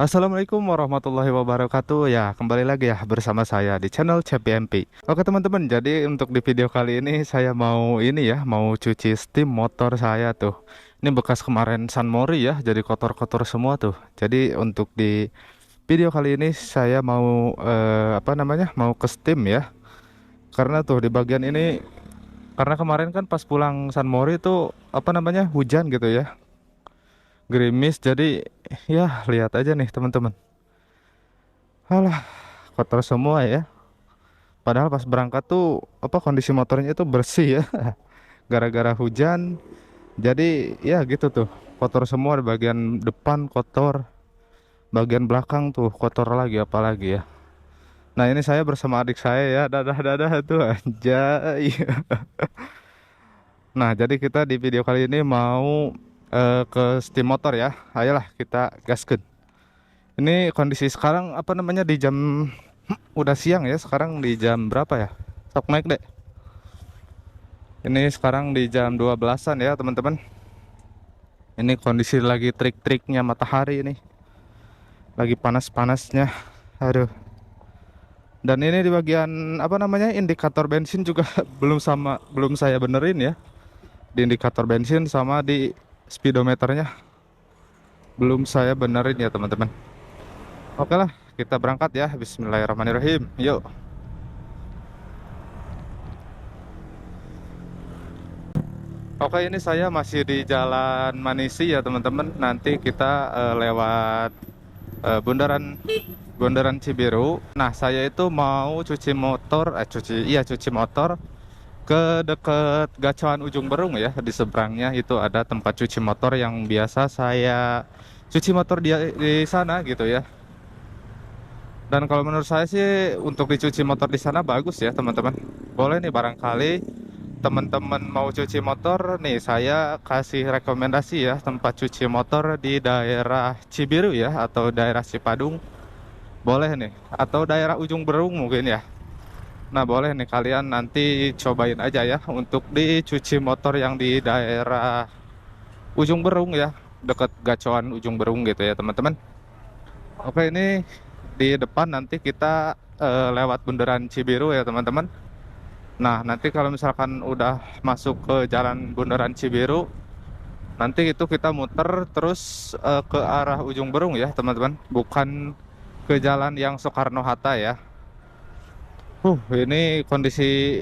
Assalamualaikum warahmatullahi wabarakatuh. Ya, kembali lagi ya bersama saya di channel CPMP. Oke teman-teman, jadi untuk di video kali ini saya mau mau cuci steam motor saya tuh. Ini bekas kemarin San Mori ya, jadi kotor-kotor semua tuh. Jadi untuk di video kali ini saya mau mau ke steam ya. Karena tuh di bagian ini, karena kemarin kan pas pulang San Mori itu hujan gitu ya, gerimis. Jadi ya lihat aja nih teman-teman. Alah, kotor semua ya. Padahal pas berangkat tuh kondisi motornya itu bersih ya. Gara-gara hujan. Jadi ya gitu tuh. Kotor semua di bagian depan kotor, bagian belakang tuh kotor lagi apalagi ya. Nah, ini saya bersama adik saya ya. Dadah-dadah tuh anjay. Nah, jadi kita di video kali ini mau ke steam motor ya. Ayolah kita gaskeun. Ini kondisi sekarang di jam udah siang ya. Sekarang di jam berapa ya? Sok naik deh. Ini sekarang di jam 12-an ya teman-teman. Ini kondisi lagi trik-triknya matahari ini. Lagi panas-panasnya. Aduh. Dan ini di bagian indikator bensin juga belum saya benerin ya. Di indikator bensin sama di speedometernya belum saya benerin ya teman-teman. Oke lah, kita berangkat ya. Bismillahirrahmanirrahim. Yuk. Oke, ini saya masih di Jalan Manisi ya teman-teman. Nanti kita lewat bundaran Bundaran Cibiru. Nah, saya itu mau cuci motor ke deket Gacuan Ujung Berung ya. Di seberangnya itu ada tempat cuci motor yang biasa saya cuci motor di sana gitu ya. Dan kalau menurut saya sih untuk dicuci motor di sana bagus ya teman-teman. Boleh nih, barangkali teman-teman mau cuci motor nih, saya kasih rekomendasi ya tempat cuci motor di daerah Cibiru ya, atau daerah Cipadung. Boleh nih, atau daerah Ujung Berung mungkin ya. Nah, boleh nih kalian nanti cobain aja ya untuk dicuci motor yang di daerah Ujung Berung ya, dekat Gacoan Ujung Berung gitu ya teman-teman. Oke, ini di depan nanti kita lewat bundaran Cibiru ya teman-teman. Nah, nanti kalau misalkan udah masuk ke jalan bundaran Cibiru, nanti itu kita muter terus ke arah Ujung Berung ya teman-teman, bukan ke jalan yang Soekarno-Hatta ya. Ini kondisi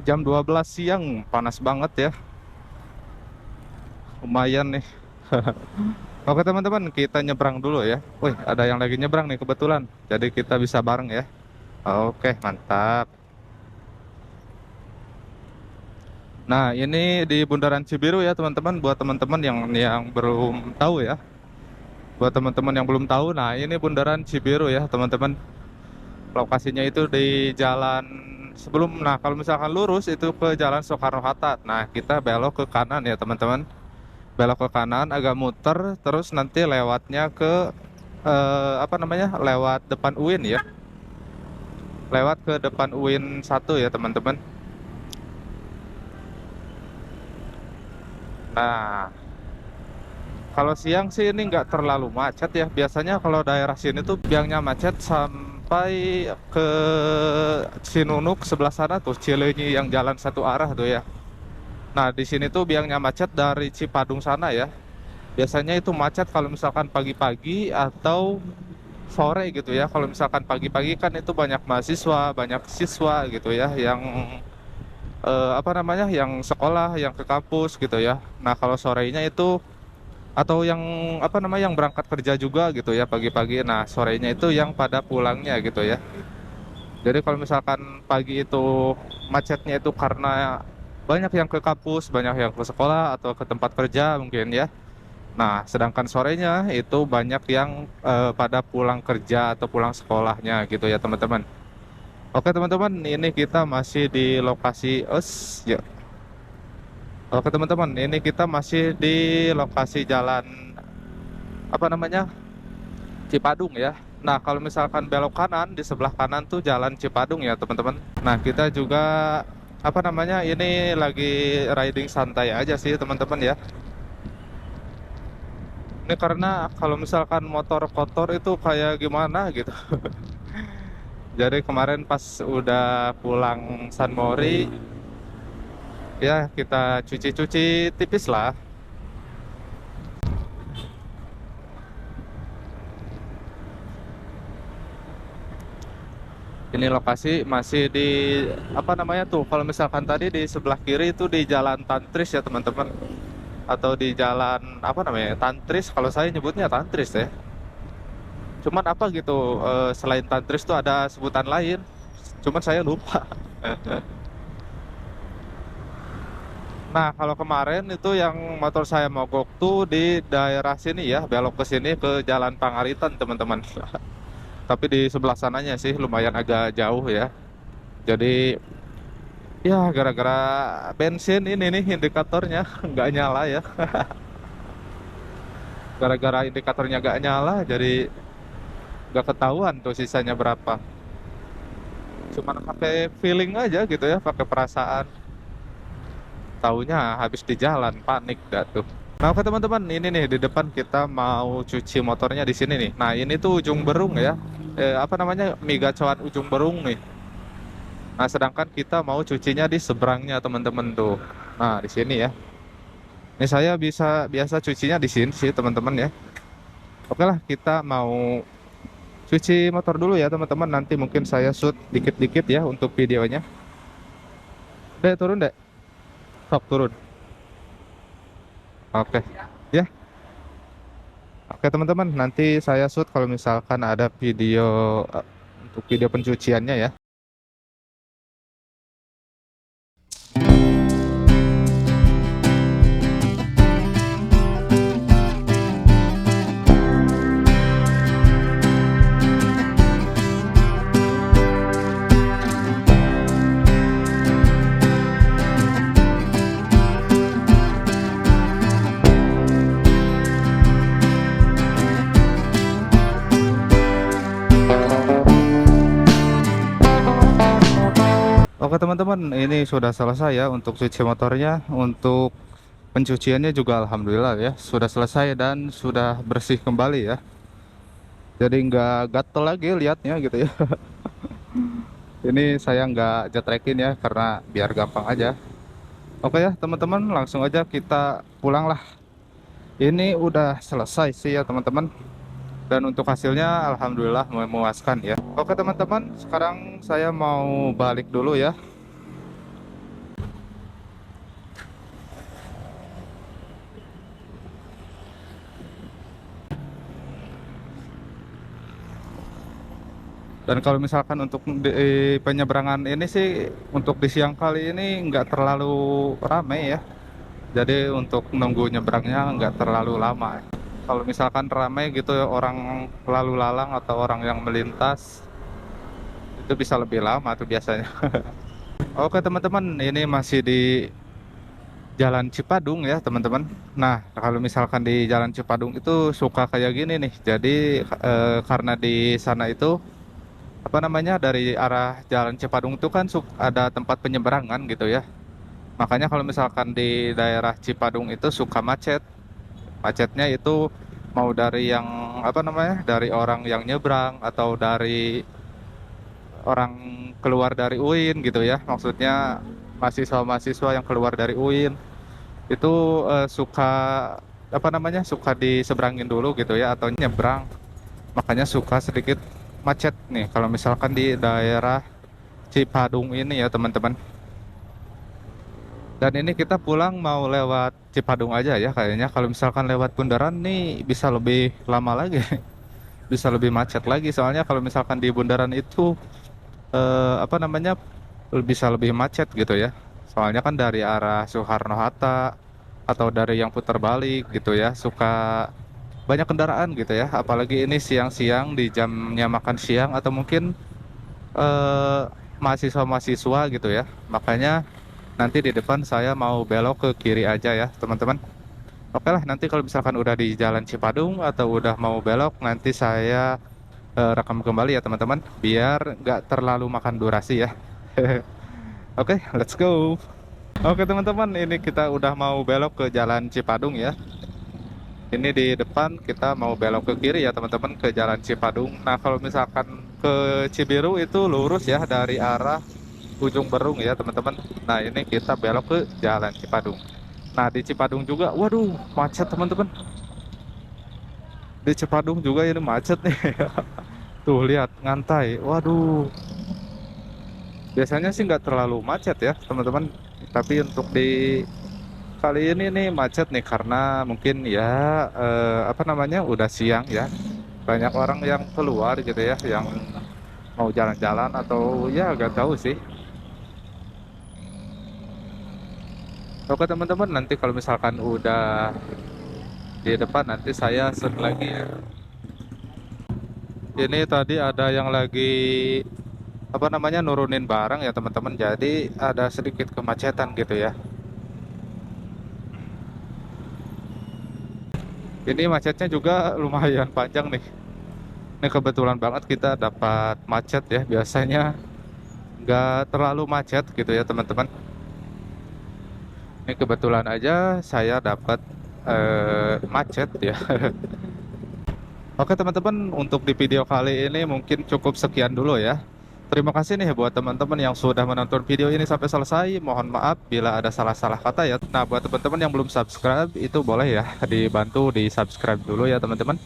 jam 12 siang, panas banget ya. Lumayan nih. Oke teman-teman, kita nyebrang dulu ya. Wih, ada yang lagi nyebrang nih kebetulan. Jadi kita bisa bareng ya. Oke, mantap. Nah, ini di Bundaran Cibiru ya teman-teman. Buat teman-teman yang belum tahu ya. Buat teman-teman yang belum tahu, nah ini Bundaran Cibiru ya teman-teman. Lokasinya itu di jalan sebelum, nah kalau misalkan lurus itu ke jalan Soekarno-Hatta. Nah, kita belok ke kanan ya teman-teman. Belok ke kanan, agak muter, terus nanti lewatnya ke lewat depan UIN ya. Lewat ke depan UIN 1 ya teman-teman. Nah, kalau siang sih ini nggak terlalu macet ya. Biasanya kalau daerah sini tuh biangnya macet sampai ke Sinunuk sebelah sana tuh, Cileunyi yang jalan satu arah tuh ya. Nah, di sini tuh biangnya macet dari Cipadung sana ya. Biasanya itu macet kalau misalkan pagi-pagi atau sore gitu ya. Kalau misalkan pagi-pagi kan itu banyak mahasiswa, banyak siswa gitu ya yang yang sekolah, yang ke kampus gitu ya. Nah, kalau sorenya itu atau yang berangkat kerja juga gitu ya pagi-pagi. Nah, sorenya itu yang pada pulangnya gitu ya. Jadi kalau misalkan pagi itu macetnya itu karena banyak yang ke kampus, banyak yang ke sekolah atau ke tempat kerja mungkin ya. Nah, sedangkan sorenya itu banyak yang pada pulang kerja atau pulang sekolahnya gitu ya teman-teman. Oke teman-teman, ini kita masih di lokasi ya. Oke teman-teman, ini kita masih di lokasi jalan apa namanya Cipadung ya. Nah, kalau misalkan belok kanan, di sebelah kanan tuh jalan Cipadung ya teman-teman. Nah, kita juga ini lagi riding santai aja sih teman-teman ya. Ini karena kalau misalkan motor kotor itu kayak gimana gitu. Jadi kemarin pas udah pulang San Mori, ya kita cuci-cuci tipis lah. Ini lokasi masih di apa namanya tuh? Kalau misalkan tadi di sebelah kiri itu di Jalan Tantris ya teman-teman, atau di jalan apa namanya? Tantris. Kalau saya nyebutnya Tantris ya. Cuman apa gitu? Selain Tantris tuh ada sebutan lain. Cuman saya lupa. Nah, kalau kemarin itu yang motor saya mogok tuh di daerah sini ya, belok ke sini ke Jalan Pangaritan teman-teman. Tapi di sebelah sananya sih lumayan agak jauh ya. Jadi ya gara-gara bensin ini nih indikatornya nggak nyala ya. Gara-gara indikatornya nggak nyala jadi nggak ketahuan tuh sisanya berapa. Cuman pakai feeling aja gitu ya, pakai perasaan. Taunya habis di jalan panik dah tuh. Nah, oke teman-teman, ini nih di depan kita mau cuci motornya di sini nih. Nah, ini tuh ujung berung ya. Apa namanya? Migacoan ujung berung nih. Nah, sedangkan kita mau cucinya di seberangnya teman-teman tuh. Nah, di sini ya. Ini saya biasa cucinya di sini sih teman-teman ya. Oke lah, kita mau cuci motor dulu ya teman-teman. Nanti mungkin saya shoot dikit-dikit ya untuk videonya. Dek, turun dek. Sok, turun. Oke. Ya. Oke teman-teman, nanti saya shoot kalau misalkan ada video untuk video pencuciannya ya. Oke teman-teman, ini sudah selesai ya untuk cuci motornya. Untuk pencuciannya juga alhamdulillah ya sudah selesai dan sudah bersih kembali ya. Jadi nggak gatel lagi liatnya gitu ya. Ini saya nggak jetrekin ya karena biar gampang aja. Oke ya teman-teman, langsung aja kita pulang lah. Ini udah selesai sih ya teman-teman. Dan untuk hasilnya alhamdulillah memuaskan ya. Oke teman-teman, sekarang saya mau balik dulu ya. Dan kalau misalkan untuk di penyeberangan ini sih untuk di siang kali ini nggak terlalu ramai ya. Jadi untuk nunggu nyebrangnya nggak terlalu lama. Kalau misalkan ramai gitu ya, orang lalu lalang atau orang yang melintas itu bisa lebih lama tuh biasanya. Oke teman-teman, ini masih di Jalan Cipadung ya teman-teman. Nah, kalau misalkan di Jalan Cipadung itu suka kayak gini nih. Jadi karena di sana itu apa namanya dari arah Jalan Cipadung itu kan ada tempat penyeberangan gitu ya. Makanya kalau misalkan di daerah Cipadung itu suka macet. Macetnya itu mau dari yang apa namanya? Dari orang yang nyebrang atau dari orang keluar dari UIN gitu ya. Maksudnya mahasiswa-mahasiswa yang keluar dari UIN itu suka apa namanya? Suka diseberangin dulu gitu ya atau nyebrang. Makanya suka sedikit macet nih kalau misalkan di daerah Cipadung ini ya teman-teman. Dan ini kita pulang mau lewat Cipadung aja ya kayaknya. Kalau misalkan lewat Bundaran nih bisa lebih lama lagi. Bisa lebih macet lagi. Soalnya kalau misalkan di Bundaran itu apa namanya bisa lebih macet gitu ya. Soalnya kan dari arah Soekarno-Hatta atau dari yang putar balik gitu ya. Suka banyak kendaraan gitu ya. Apalagi ini siang-siang di jamnya makan siang atau mungkin eh, mahasiswa-mahasiswa gitu ya. Makanya nanti di depan saya mau belok ke kiri aja ya teman-teman. Oke lah, nanti kalau misalkan udah di Jalan Cipadung atau udah mau belok, nanti saya rekam kembali ya teman-teman, biar nggak terlalu makan durasi ya. Oke, let's go. Oke teman-teman, ini kita udah mau belok ke Jalan Cipadung ya. Ini di depan kita mau belok ke kiri ya teman-teman, ke Jalan Cipadung. Nah kalau misalkan ke Cibiru itu lurus ya dari arah Ujung Berung ya teman-teman. Nah ini kita belok ke Jalan Cipadung. Nah di Cipadung juga, waduh macet teman-teman. Di Cipadung juga ini macet nih. Tuh lihat ngantai, waduh. Biasanya sih nggak terlalu macet ya teman-teman. Tapi untuk di kali ini nih macet nih karena mungkin ya apa namanya udah siang ya. Banyak orang yang keluar gitu ya, yang mau jalan-jalan atau ya nggak tahu sih. Oke teman-teman, nanti kalau misalkan udah di depan nanti saya share lagi ya. Ini tadi ada yang lagi apa namanya nurunin barang ya teman-teman. Jadi ada sedikit kemacetan gitu ya. Ini macetnya juga lumayan panjang nih. Ini kebetulan banget kita dapat macet ya. Biasanya nggak terlalu macet gitu ya teman-teman. Ini kebetulan aja saya dapat macet ya. Oke teman-teman, untuk di video kali ini mungkin cukup sekian dulu ya. Terima kasih nih buat teman-teman yang sudah menonton video ini sampai selesai. Mohon maaf bila ada salah-salah kata ya. Nah, buat teman-teman yang belum subscribe itu boleh ya dibantu di subscribe dulu ya teman-teman.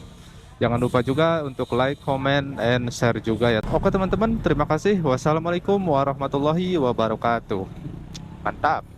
Jangan lupa juga untuk like, comment, and share juga ya. Oke teman-teman, terima kasih. Wassalamualaikum warahmatullahi wabarakatuh. Mantap.